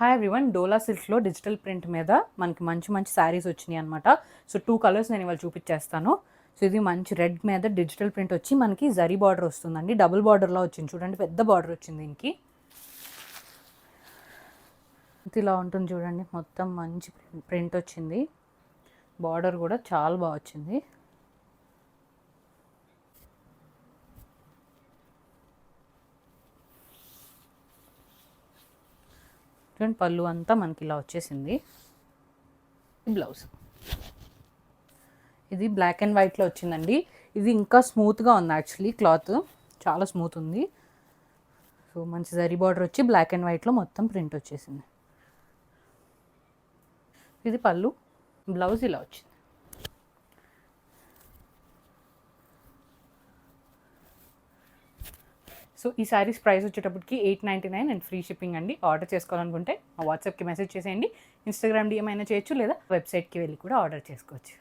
Hi everyone, డోలా సిల్క్లో digital print మీద మనకి మంచి మంచి శారీస్ వచ్చినాయి అనమాట. సో 2 కలర్స్ నేను ఇవాళ చూపించేస్తాను. సో ఇది మంచి రెడ్ మీద డిజిటల్ ప్రింట్ వచ్చి మనకి జరీ బార్డర్ వస్తుందండి. డబుల్ బార్డర్లో వచ్చింది చూడండి, పెద్ద బార్డర్ వచ్చింది దీనికి. ఇలా ఉంటుంది చూడండి, మొత్తం మంచి ప్రింట్ వచ్చింది. బార్డర్ కూడా చాలా బాగా వచ్చింది. చూడండి, పళ్ళు అంతా మనకి ఇలా వచ్చేసింది. బ్లౌజ్ ఇది బ్లాక్ అండ్ వైట్లో వచ్చిందండి. ఇది ఇంకా స్మూత్గా ఉంది, యాక్చువల్లీ క్లాత్ చాలా స్మూత్ ఉంది. సో మంచి జరీ బార్డర్ వచ్చి బ్లాక్ అండ్ వైట్లో మొత్తం ప్రింట్ వచ్చేసింది. ఇది పళ్ళు, బ్లౌజ్ ఇలా వచ్చింది. సో ఈ శారీస్ ప్రైస్ వచ్చేటప్పటికి 899 అండ్ ఫ్రీ షిప్పింగ్ అండి. ఆర్డర్ చేసుకోవాలనుకుంటే మా వాట్సాప్కి మెసేజ్ చేసేయండి. ఇన్స్టాగ్రామ్ డిఎం అయినా చేయొచ్చు, లేదా వెబ్సైట్కి వెళ్ళి కూడా ఆర్డర్ చేసుకోవచ్చు.